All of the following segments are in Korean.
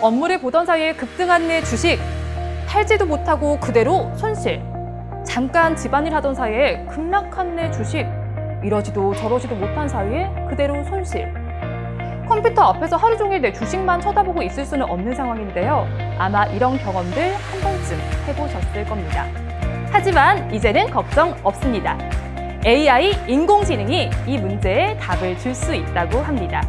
업무를 보던 사이에 급등한 내 주식, 팔지도 못하고 그대로 손실. 잠깐 집안일 하던 사이에 급락한 내 주식, 이러지도 저러지도 못한 사이에 그대로 손실. 컴퓨터 앞에서 하루 종일 내 주식만 쳐다보고 있을 수는 없는 상황인데요. 아마 이런 경험들 한 번쯤 해보셨을 겁니다. 하지만 이제는 걱정 없습니다. AI, 인공지능이 이 문제에 답을 줄 수 있다고 합니다.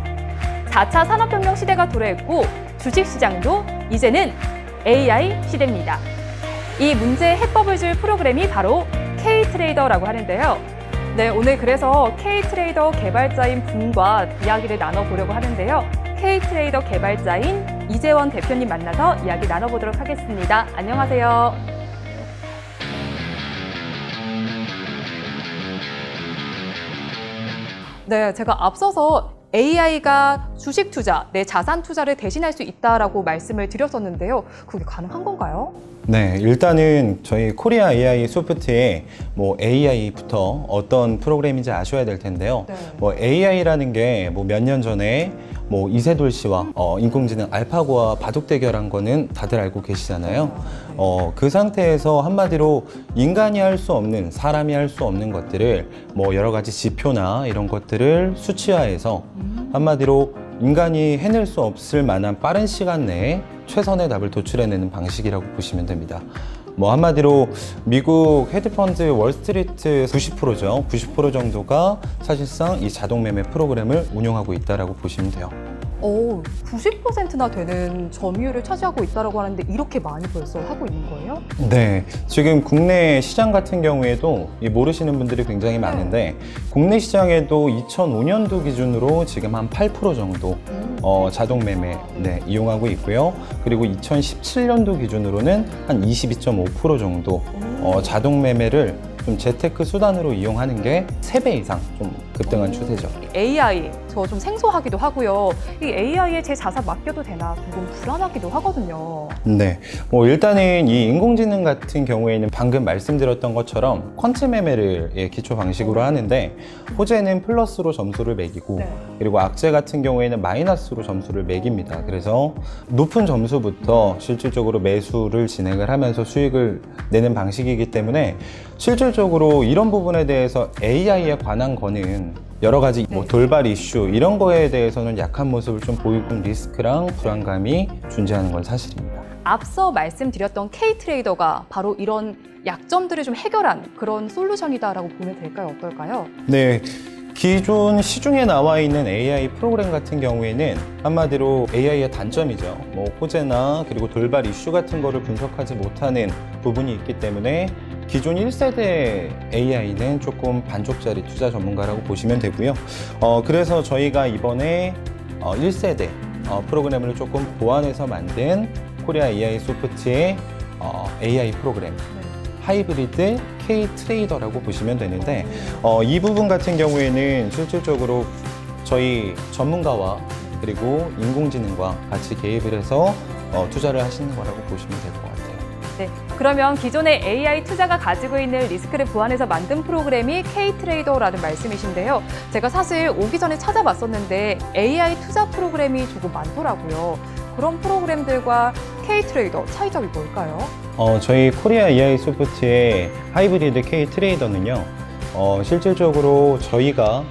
4차 산업혁명 시대가 도래했고 주식시장도 이제는 AI 시대입니다. 이 문제의 해법을 줄 프로그램이 바로 K-트레이더라고 하는데요. 네, 오늘 그래서 K-트레이더 개발자인 분과 이야기를 나눠보려고 하는데요. K-트레이더 개발자인 이재원 대표님 만나서 이야기 나눠보도록 하겠습니다. 안녕하세요. 네, 제가 앞서서 AI가 주식 투자, 내 자산 투자를 대신할 수 있다라고 말씀을 드렸었는데요. 그게 가능한 건가요? 네, 일단은 저희 코리아 AI 소프트에 AI부터 어떤 프로그램인지 아셔야 될 텐데요. 네. AI라는 게 몇 년 전에 이세돌 씨와 인공지능 알파고와 바둑 대결한 거는 다들 알고 계시잖아요. 그 상태에서 한마디로 인간이 할 수 없는, 사람이 할 수 없는 것들을 여러 가지 지표나 이런 것들을 수치화해서 한마디로 인간이 해낼 수 없을 만한 빠른 시간 내에 최선의 답을 도출해내는 방식이라고 보시면 됩니다. 한마디로 미국 헤드펀드 월스트리트 90%죠. 90% 정도가 사실상 이 자동 매매 프로그램을 운영하고 있다고 보시면 돼요. 90%나 되는 점유율을 차지하고 있다고 하는데 이렇게 많이 벌써 하고 있는 거예요? 네, 지금 국내 시장 같은 경우에도 모르시는 분들이 굉장히 많은데 국내 시장에도 2005년도 기준으로 지금 한 8% 정도 자동 매매 이용하고 있고요. 그리고 2017년도 기준으로는 한 22.5% 정도 자동 매매를 좀 재테크 수단으로 이용하는 게 3배 이상 좀 급등한 추세죠. AI, 저 좀 생소하기도 하고요. 이 AI에 제 자산 맡겨도 되나 조금 불안하기도 하거든요. 네, 일단은 이 인공지능 같은 경우에는 방금 말씀드렸던 것처럼 퀀트 매매를 기초 방식으로 하는데 호재는 플러스로 점수를 매기고 그리고 악재 같은 경우에는 마이너스로 점수를 매깁니다. 그래서 높은 점수부터 실질적으로 매수를 진행을 하면서 수익을 내는 방식이기 때문에 실질적으로 이런 부분에 대해서 AI에 관한 거는 여러 가지 돌발 이슈 이런 거에 대해서는 약한 모습을 좀 보이고 리스크랑 불안감이 존재하는 건 사실입니다. 앞서 말씀드렸던 K-트레이더가 바로 이런 약점들을 좀 해결한 그런 솔루션이다라고 보면 될까요? 어떨까요? 네. 기존 시중에 나와 있는 AI 프로그램 같은 경우에는 한마디로 AI의 단점이죠. 호재나 그리고 돌발 이슈 같은 거를 분석하지 못하는 부분이 있기 때문에 기존 1세대 AI는 조금 반쪽짜리 투자 전문가라고 보시면 되고요. 그래서 저희가 이번에 1세대 프로그램을 조금 보완해서 만든 코리아 AI 소프트의 AI 프로그램 하이브리드 K-트레이더라고 보시면 되는데 이 부분 같은 경우에는 실질적으로 저희 전문가와 그리고 인공지능과 같이 개입을 해서 투자를 하시는 거라고 보시면 될 것 같아요. 네, 그러면 기존의 AI 투자가 가지고 있는 리스크를 보완해서 만든 프로그램이 K-트레이더라는 말씀이신데요. 제가 사실 오기 전에 찾아봤었는데 AI 투자 프로그램이 조금 많더라고요. 그런 프로그램들과 K-트레이더 차이점이 뭘까요? 저희 코리아 AI 소프트의 하이브리드 K-트레이더는요. 실질적으로 저희가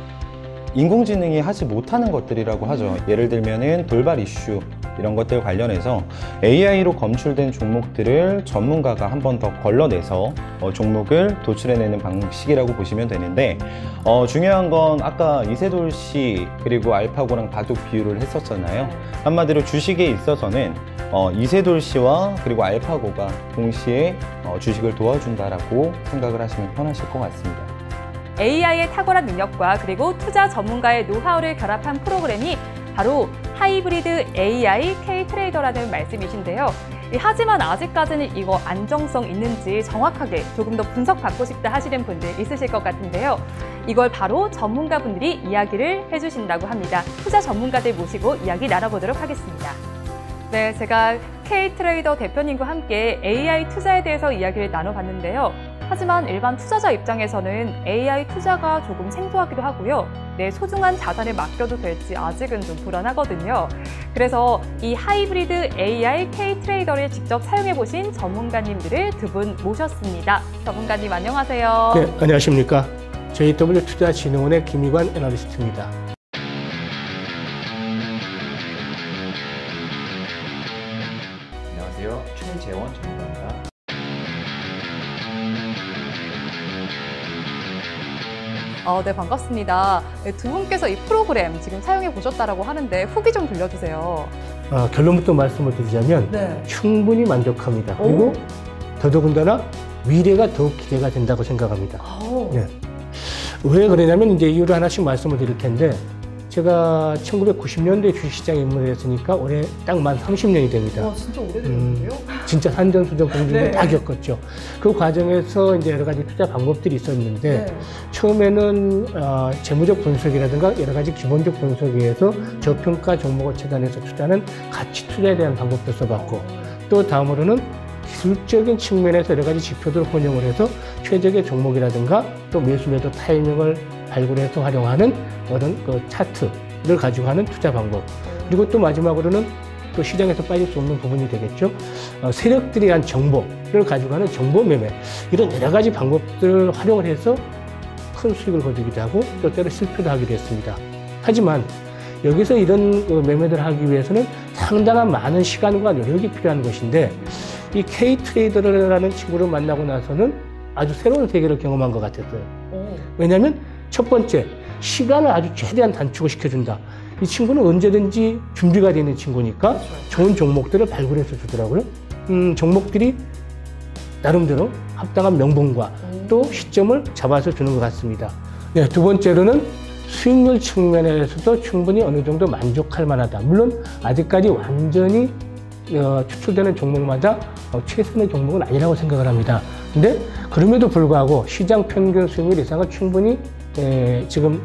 인공지능이 하지 못하는 것들이라고 하죠. 예를 들면은 돌발 이슈 이런 것들 관련해서 AI로 검출된 종목들을 전문가가 한 번 더 걸러내서 종목을 도출해내는 방식이라고 보시면 되는데 중요한 건 아까 이세돌 씨 그리고 알파고랑 바둑 비유를 했었잖아요. 한마디로 주식에 있어서는 이세돌 씨와 그리고 알파고가 동시에 주식을 도와준다라고 생각을 하시면 편하실 것 같습니다. AI의 탁월한 능력과 그리고 투자 전문가의 노하우를 결합한 프로그램이 바로 하이브리드 AI K-트레이더라는 말씀이신데요. 하지만 아직까지는 이거 안정성 있는지 정확하게 조금 더 분석받고 싶다 하시는 분들 있으실 것 같은데요. 이걸 바로 전문가분들이 이야기를 해주신다고 합니다. 투자 전문가들 모시고 이야기 나눠보도록 하겠습니다. 네, 제가 K-트레이더 대표님과 함께 AI 투자에 대해서 이야기를 나눠봤는데요. 하지만 일반 투자자 입장에서는 AI 투자가 조금 생소하기도 하고요. 내 소중한 자산을 맡겨도 될지 아직은 좀 불안하거든요. 그래서 이 하이브리드 AI K-트레이더를 직접 사용해보신 전문가님들을 두 분 모셨습니다. 전문가님 안녕하세요. 네, 안녕하십니까. JW 투자진흥원의 김희관 애널리스트입니다. 안녕하세요. 최재원 전문가입니다. 네, 반갑습니다. 네, 두 분께서 이 프로그램 지금 사용해 보셨다고 하는데 후기 좀 들려주세요. 결론부터 말씀을 드리자면 네. 충분히 만족합니다. 그리고 더더군다나 미래가 더욱 기대가 된다고 생각합니다. 네. 왜 그러냐면 이제 이유를 하나씩 말씀을 드릴 텐데 제가 1990년대 주식시장에 입문을 했으니까 올해 딱 만 30년이 됩니다. 와, 진짜 오래됐는데요? 진짜 산전수전 공중을 네. 다 겪었죠. 그 과정에서 이제 여러 가지 투자 방법들이 있었는데 처음에는 재무적 분석이라든가 여러 가지 기본적 분석에 의해서 저평가 종목을 차단해서 투자는 가치 투자에 대한 방법도 써봤고 또 다음으로는 기술적인 측면에서 여러 가지 지표들을 혼용을 해서 최적의 종목이라든가 또 매수 매도 타이밍을 발굴해서 활용하는 그런 그 차트를 가지고 하는 투자 방법. 그리고 또 마지막으로는 또 시장에서 빠질 수 없는 부분이 되겠죠. 세력들에 대한 정보를 가지고 하는 정보 매매. 이런 여러 가지 방법들을 활용을 해서 큰 수익을 거두기도 하고 또 때로 실패도 하기도 했습니다. 하지만 여기서 이런 매매들을 하기 위해서는 상당한 많은 시간과 노력이 필요한 것인데 이 K-트레이더라는 친구를 만나고 나서는 아주 새로운 세계를 경험한 것 같았어요. 왜냐하면 첫 번째, 시간을 아주 최대한 단축을 시켜준다. 이 친구는 언제든지 준비가 되는 친구니까 좋은 종목들을 발굴해서 주더라고요. 종목들이 나름대로 합당한 명분과 또 시점을 잡아서 주는 것 같습니다. 네, 두 번째로는 수익률 측면에서도 충분히 어느 정도 만족할 만하다. 물론 아직까지 완전히 추출되는 종목마다 최선의 종목은 아니라고 생각을 합니다. 근데 그럼에도 불구하고 시장 평균 수익률 이상은 충분히 지금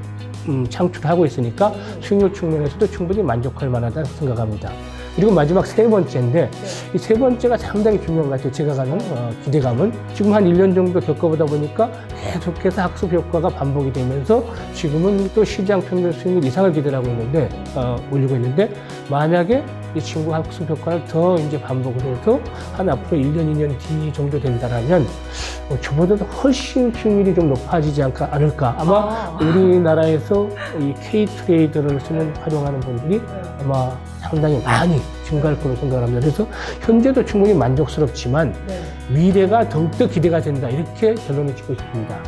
창출하고 있으니까 수익률 측면에서도 충분히 만족할 만하다 생각합니다. 그리고 마지막 세 번째인데 이 세 번째가 상당히 중요한 것 같아요. 제가 가는 기대감은 지금 한 1년 정도 겪어보다 보니까 계속해서 학습 효과가 반복이 되면서 지금은 또 시장 평균 수익률 이상을 기대를 하고 있는데 올리고 있는데 만약에 이 친구 학습 효과를 더 이제 반복을 해서 한 앞으로 1년, 2년 뒤 정도 된다라면 저보다도 훨씬 수익률이 좀 높아지지 않을까. 아마 우리나라에서 이 K-트레이더를 활용하는 분들이 아마 상당히 많이 증가할 거로 생각합니다. 그래서 현재도 충분히 만족스럽지만 미래가 더욱더 기대가 된다. 이렇게 결론을 짓고 싶습니다.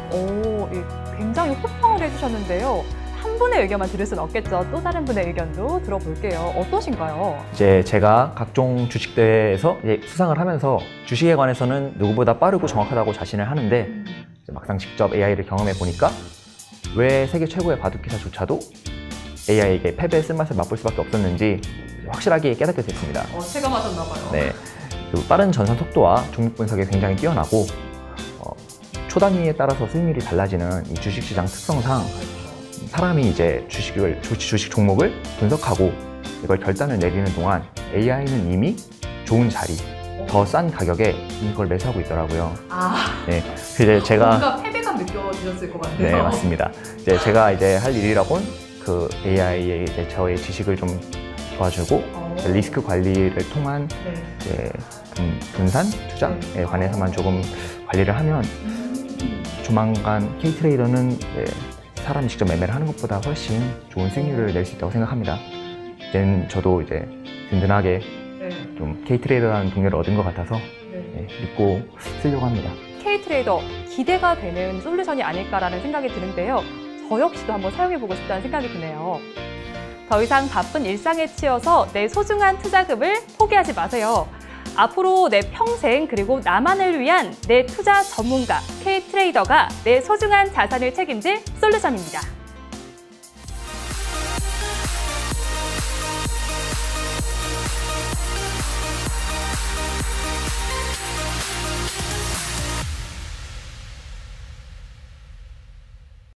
굉장히 호평을 해주셨는데요. 한 분의 의견만 들을 수는 없겠죠. 또 다른 분의 의견도 들어볼게요. 어떠신가요? 이제 제가 각종 주식대회에서 이제 수상을 하면서 주식에 관해서는 누구보다 빠르고 정확하다고 자신을 하는데 막상 직접 AI를 경험해 보니까 왜 세계 최고의 바둑기사조차도 AI에게 패배의 쓴맛을 맛볼 수밖에 없었는지 확실하게 깨닫게 됐습니다. 체감하셨나 봐요. 네, 그 빠른 전산 속도와 종목 분석이 굉장히 뛰어나고 초 단위에 따라서 수익률이 달라지는 이 주식시장 특성상 사람이 이제 주식 종목을 분석하고 이걸 결단을 내리는 동안 AI는 이미 좋은 자리, 더 싼 가격에 이걸 매수하고 있더라고요. 네, 이제 제가 뭔가 패배감 느껴지셨을 것 같아요. 네, 맞습니다. 이제 제가 이제 할 일이라곤 그 AI에 이제 저의 지식을 좀 도와주고 리스크 관리를 통한 이제 분산 투자에 관해서만 조금 관리를 하면 조만간 K-트레이더는 이제 사람이 직접 매매를 하는 것보다 훨씬 좋은 수익률을 낼 수 있다고 생각합니다. 이제는 저도 이제 든든하게 좀 K-트레이더라는 동료를 얻은 것 같아서 믿고 쓰려고 합니다. K-트레이더 기대가 되는 솔루션이 아닐까라는 생각이 드는데요. 저 역시도 한번 사용해보고 싶다는 생각이 드네요. 더 이상 바쁜 일상에 치여서 내 소중한 투자금을 포기하지 마세요. 앞으로 내 평생 그리고 나만을 위한 내 투자 전문가 K-트레이더가 내 소중한 자산을 책임질 솔루션입니다.